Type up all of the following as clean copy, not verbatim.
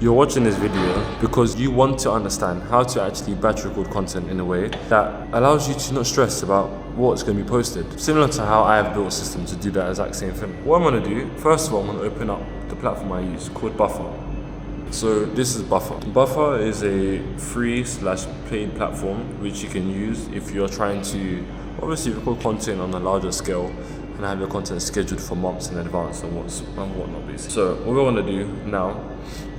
You're watching this video because you want to understand how to actually batch record content in a way that allows you to not stress about what's going to be posted. Similar to how I have built a system to do that exact same thing. What I'm going to do, first of all, I'm going to open up the platform I use called Buffer. So this is Buffer. Buffer is a free/paid platform which you can use if you're trying to obviously record content on a larger scale and have your content scheduled for months in advance and whatnot basically. So what we're going to do now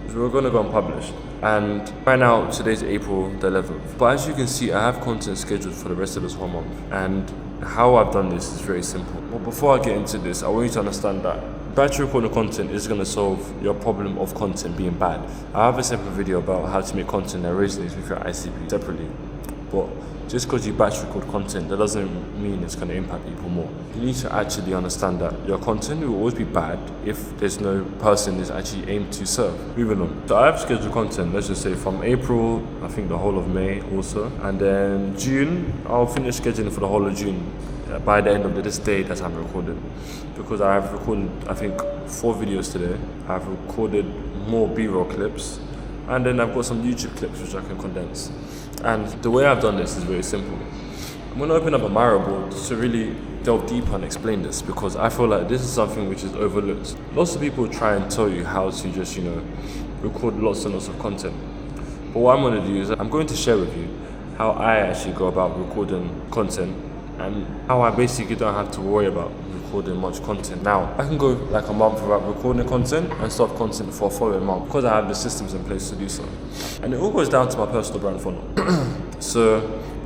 is we're going to go and publish. And right now, today's April the 11th. But as you can see, I have content scheduled for the rest of this whole month. And how I've done this is very simple. But before I get into this, I want you to understand that batch recording content is going to solve your problem of content being bad. I have a separate video about how to make content that resonates with your ICP separately. But just because you batch record content, that doesn't mean it's going to impact people more. You need to actually understand that your content will always be bad if there's no person that's actually aimed to serve. Moving on. So I have scheduled content, let's just say from April, I think the whole of May also. And then June, I'll finish scheduling for the whole of June by the end of this day that I'm recording. Because I have recorded, I think, 4 videos today. I've recorded more B-roll clips. And then I've got some YouTube clips which I can condense. And the way I've done this is very simple. I'm going to open up a Miro board to really delve deeper and explain this, because I feel like this is something which is overlooked. Lots of people try and tell you how to just, record lots and lots of content. But what I'm going to do is I'm going to share with you how I actually go about recording content and how I basically don't have to worry about recording much content. Now, I can go like a month without recording content and start content for a following month because I have the systems in place to do so. And it all goes down to my personal brand funnel. So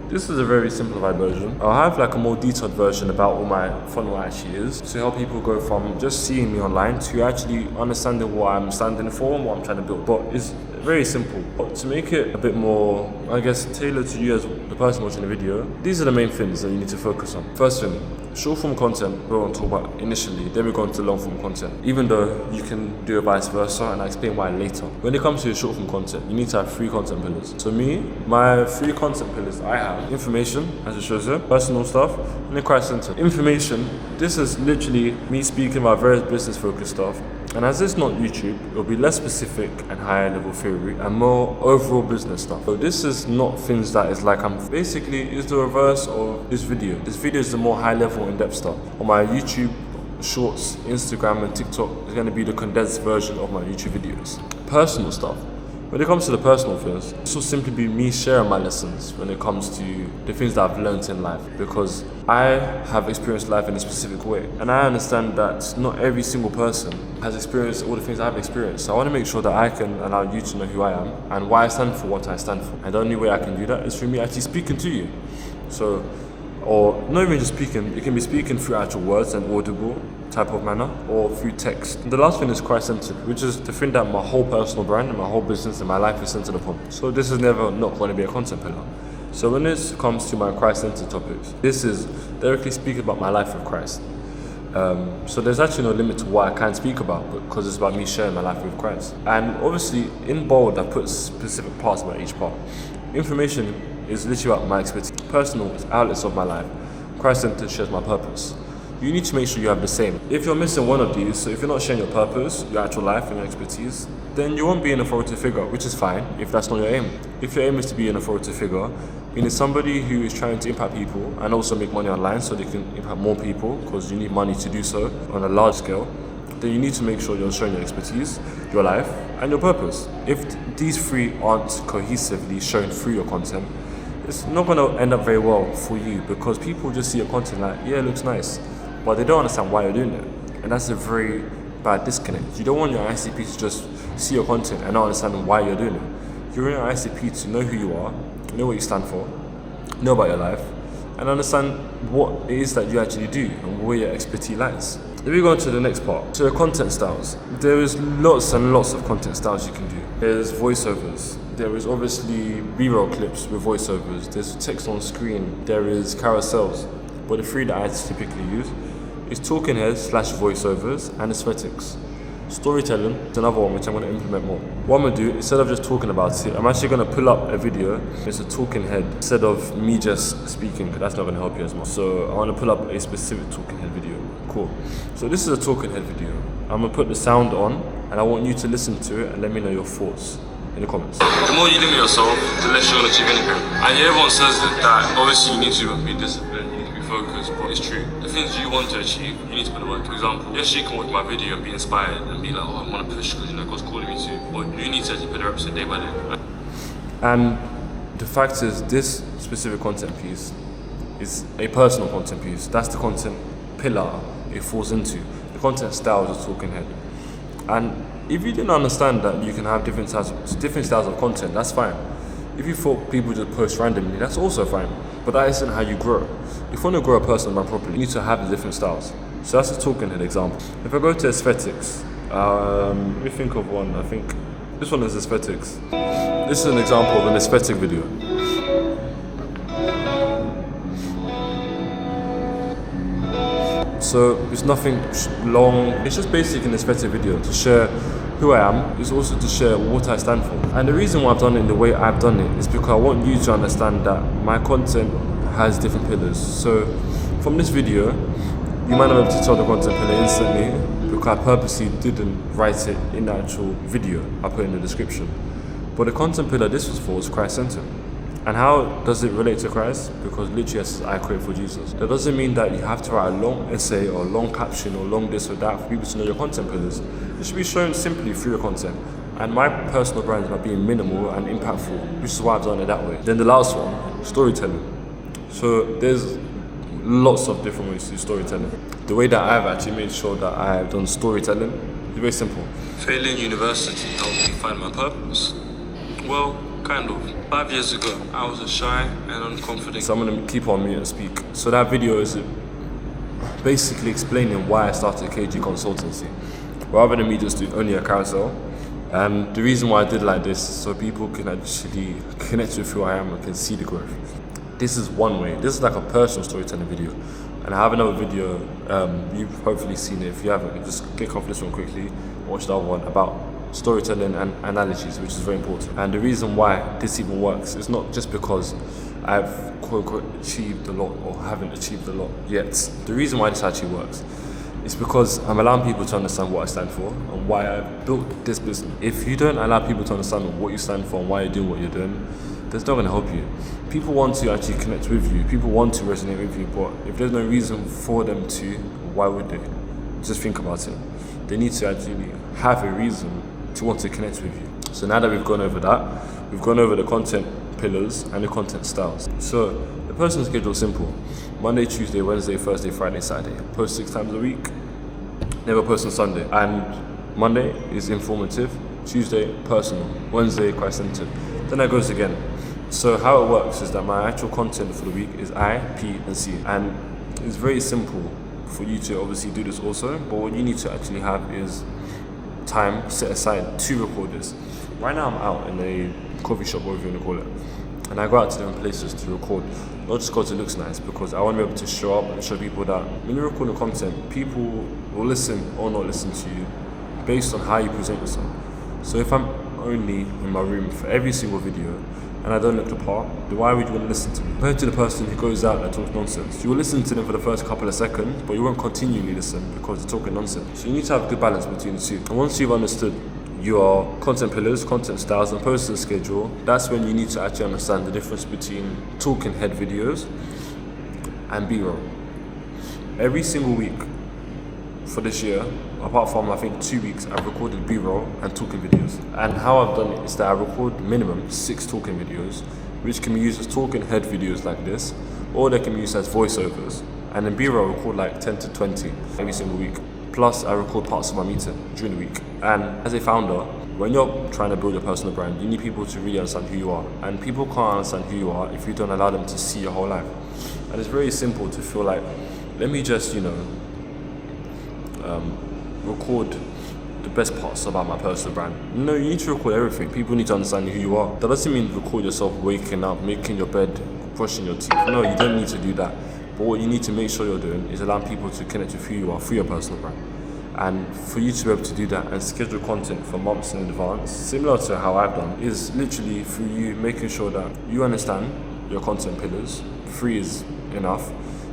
this is a very simplified version. I'll have like a more detailed version about what my funnel actually is to help people go from just seeing me online to actually understanding what I'm standing for and what I'm trying to build. But it's very simple. But to make it a bit more, I guess, tailored to you as the person watching the video, these are the main things that you need to focus on. First thing, short form content we're going to talk about initially, then we're going to long form content, even though you can do a vice versa, and I'll explain why later. When it comes to short form content, you need to have 3 content pillars. So me, my 3 content pillars I have: information, as it shows here, personal stuff, and then Christ-centered. Information, this is literally me speaking about various business focused stuff. And as it's not YouTube, it'll be less specific and higher level theory and more overall business stuff. So this is not things that is like it's the reverse of this video. This video is the more high level in-depth stuff. On my YouTube Shorts, Instagram and TikTok is going to be the condensed version of my YouTube videos. Personal stuff. When it comes to the personal things, this will simply be me sharing my lessons when it comes to the things that I've learned in life, because I have experienced life in a specific way. And I understand that not every single person has experienced all the things I've experienced. So I want to make sure that I can allow you to know who I am and why I stand for what I stand for. And the only way I can do that is through me actually speaking to you. So, or not even just speaking, you can be speaking through actual words and audible type of manner, or through text. And the last thing is Christ-centered, which is the thing that my whole personal brand and my whole business and my life is centered upon. So this is never not going to be a content pillar. So when this comes to my Christ-centered topics, this is directly speaking about my life with Christ. So there's actually no limit to what I can speak about, because it's about me sharing my life with Christ. And obviously in bold, I put specific parts about each part. Information is literally about my expertise. Personal is outlets of my life. Christ-centered shares my purpose. You need to make sure you have the same. If you're missing one of these, so if you're not sharing your purpose, your actual life and your expertise, then you won't be an authoritative figure, which is fine if that's not your aim. If your aim is to be an authoritative figure, meaning somebody who is trying to impact people and also make money online so they can impact more people, because you need money to do so on a large scale, then you need to make sure you're showing your expertise, your life, and your purpose. If these 3 aren't cohesively shown through your content, it's not going to end up very well for you, because people just see your content like, yeah, it looks nice, but they don't understand why you're doing it. And that's a very bad disconnect. You don't want your ICP to just see your content and not understand why you're doing it. You want your ICP to know who you are, know what you stand for, know about your life, and understand what it is that you actually do and where your expertise lies. Then we go on to the next part. So content styles. There is lots and lots of content styles you can do. There's voiceovers. There is obviously B-roll clips with voiceovers. There's text on screen. There is carousels. But the 3 that I typically use is talking heads / voiceovers and aesthetics. Storytelling is another one which I'm going to implement more. What I'm going to do, instead of just talking about it, I'm actually going to pull up a video. It's a talking head instead of me just speaking, because that's not going to help you as much. So I want to pull up a specific talking head video. Cool. So this is a talking head video. I'm going to put the sound on And I want you to listen to it and let me know your thoughts in the comments. The more you limit yourself, the less you're going to achieve anything. And everyone says that obviously you need to be disciplined, you need to be focused, but it's true. The things you want to achieve, you need to put the work. For example, yes, you can watch my video and be inspired and be like, oh, I want to push because God's calling me to. But you need to actually put the reps in day by day. And the fact is, this specific content piece is a personal content piece. That's the content pillar it falls into. The content style is a talking head. And if you didn't understand that you can have different styles of content, that's fine. If you thought people just post randomly, that's also fine. But that isn't how you grow. If you want to grow a personal brand properly, you need to have the different styles. So that's a talking head example. If I go to aesthetics, let me think of one. I think this one is aesthetics. This is an example of an aesthetic video. So it's nothing long, it's just basically an aesthetic video to share who I am. It's also to share what I stand for. And the reason why I've done it in the way I've done it is because I want you to understand that my content has different pillars. So from this video, you might not be able to tell the content pillar instantly because I purposely didn't write it in the actual video. I put it in the description. But the content pillar this was for was Christ-centered. And how does it relate to Christ? Because literally it says, I create for Jesus. That doesn't mean that you have to write a long essay or a long caption or long this or that for people to know your content pillars. It should be shown simply through your content. And my personal brand is about being minimal and impactful, which is why I've done it that way. Then the last one, storytelling. So there's lots of different ways to do storytelling. The way that I've actually made sure that I've done storytelling is very simple. Failing university helped me find my purpose. Well, kind of. 5 years ago, I was a shy and unconfident. So I'm going to keep on mute and speak. So that video is basically explaining why I started KG Consultancy, rather than me just doing only a carousel. And the reason why I did like this, so people can actually connect with who I am and can see the growth. This is one way. This is like a personal storytelling video. And I have another video, you've hopefully seen it. If you haven't, just click off this one quickly, watch the other one about storytelling and analogies, which is very important. And the reason why this even works is not just because I've quote unquote achieved a lot or haven't achieved a lot yet. The reason why this actually works is because I'm allowing people to understand what I stand for and why I've built this business. If you don't allow people to understand what you stand for and why you're doing what you're doing, that's not going to help you. People want to actually connect with you, people want to resonate with you, but if there's no reason for them to, why would they? Just think about it. They need to actually have a reason to want to connect with you. So now that we've gone over that, we've gone over the content pillars and the content styles. So the personal schedule is simple. Monday, Tuesday, Wednesday, Thursday, Friday, Saturday. Post 6 times a week, never post on Sunday. And Monday is informative, Tuesday, personal, Wednesday, Christ-centered. Then that goes again. So how it works is that my actual content for the week is I, P, and C. And it's very simple for you to obviously do this also, but what you need to actually have is time set aside to record this. Right now I'm out in a coffee shop, whatever you want to call it, and I go out to different places to record, not just because it looks nice, because I want to be able to show up and show people that when you're recording content, people will listen or not listen to you based on how you present yourself. So if I'm only in my room for every single video and I don't look the part, then why would you want to listen to me? Compared to the person who goes out and talks nonsense, you will listen to them for the first couple of seconds, but you won't continually listen because they're talking nonsense. So you need to have a good balance between the two. And once you've understood your content pillars, content styles, and posting schedule, that's when you need to actually understand the difference between talking head videos and B-roll. Every single week for this year, apart from I think 2 weeks, I've recorded B-roll and talking videos. And how I've done it is that I record minimum 6 talking videos, which can be used as talking head videos like this, or they can be used as voiceovers. And then B-roll I record like 10 to 20 every single week. Plus I record parts of my meeting during the week. And as a founder, when you're trying to build a personal brand, you need people to really understand who you are. And people can't understand who you are if you don't allow them to see your whole life. And it's very simple to feel like, let me just, record the best parts about my personal brand. No, you need to record everything. People need to understand who you are. That doesn't mean record yourself waking up, making your bed, brushing your teeth. No, you don't need to do that. But what you need to make sure you're doing is allowing people to connect with who you are through your personal brand. And for you to be able to do that and schedule content for months in advance, similar to how I've done, is literally through you making sure that you understand your content pillars. 3 is enough.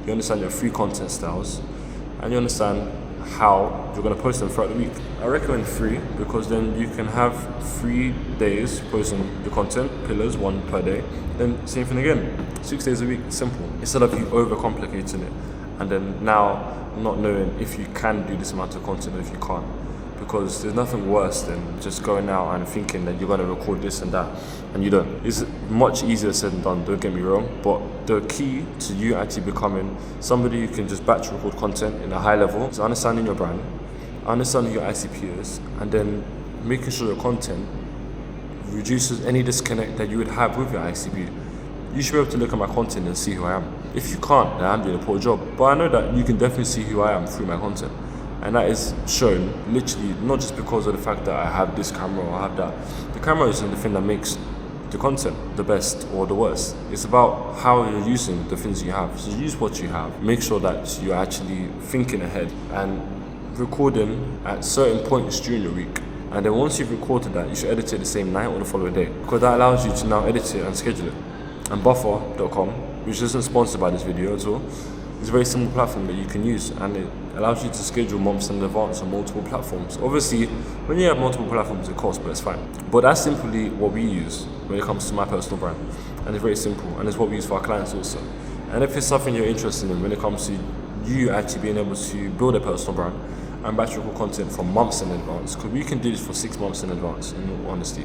You understand your 3 content styles, and you understand how you're going to post them throughout the week. I recommend 3 because then you can have 3 days posting the content, pillars, 1 per day. Then same thing again, 6 days a week, simple. Instead of you overcomplicating it and then now not knowing if you can do this amount of content or if you can't. Because there's nothing worse than just going out and thinking that you're going to record this and that and you don't. It's much easier said than done, don't get me wrong, but the key to you actually becoming somebody who can just batch record content in a high level is understanding your brand, understanding your ICP is, and then making sure your content reduces any disconnect that you would have with your ICP. You should be able to look at my content and see who I am. If you can't, then I'm doing a poor job. But I know that you can definitely see who I am through my content. And that is shown literally not just because of the fact that I have this camera or I have that. The camera isn't the thing that makes the content the best or the worst. It's about how you're using the things you have. So use what you have. Make sure that you're actually thinking ahead and recording at certain points during your week. And then once you've recorded that, you should edit it the same night or the following day. Because that allows you to now edit it and schedule it. And Buffer.com, which isn't sponsored by this video at all, it's a very simple platform that you can use, and it allows you to schedule months in advance on multiple platforms. Obviously, when you have multiple platforms, it costs, but it's fine. But that's simply what we use when it comes to my personal brand. And it's very simple, and it's what we use for our clients also. And if it's something you're interested in when it comes to you actually being able to build a personal brand and batch record content for months in advance, because we can do this for 6 months in advance, in all honesty.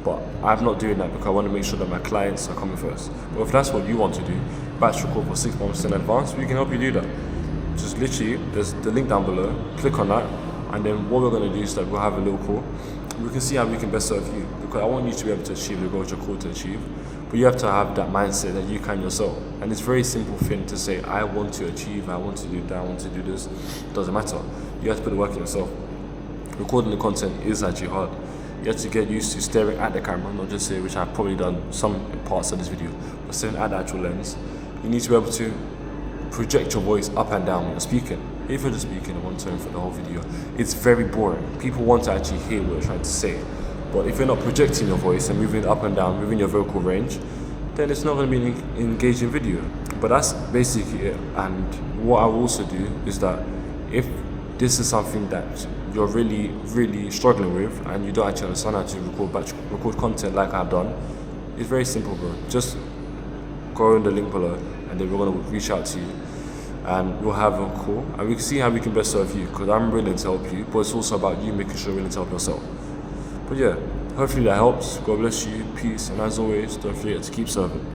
But I'm not doing that because I want to make sure that my clients are coming first. But if that's what you want to do, batch record for 6 months in advance, we can help you do that. Just literally, there's the link down below, click on that, and then what we're going to do is that we'll have a little call. We can see how we can best serve you, because I want you to be able to achieve the goals you're called to achieve. But you have to have that mindset that you can yourself. And it's a very simple thing to say, I want to achieve, I want to do that, I want to do this. It doesn't matter. You have to put the work in yourself. Recording the content is actually hard. You have to get used to staring at the camera, not just say, which I've probably done some parts of this video, but staring at the actual lens. You need to be able to project your voice up and down when you're speaking. If you're just speaking in one tone for the whole video, it's very boring. People want to actually hear what you're trying to say. But if you're not projecting your voice and moving it up and down within your vocal range, then it's not going to be an engaging video. But that's basically it. And what I will also do is that if this is something that you're really, really struggling with and you don't actually understand how to record content like I've done, it's very simple, bro. Just go in the link below and then we're going to reach out to you and we'll have a call and we can see how we can best serve you, because I'm willing to help you, but it's also about you making sure you're willing to help yourself. But yeah, hopefully that helps. God bless you, peace, and as always, don't forget to keep serving.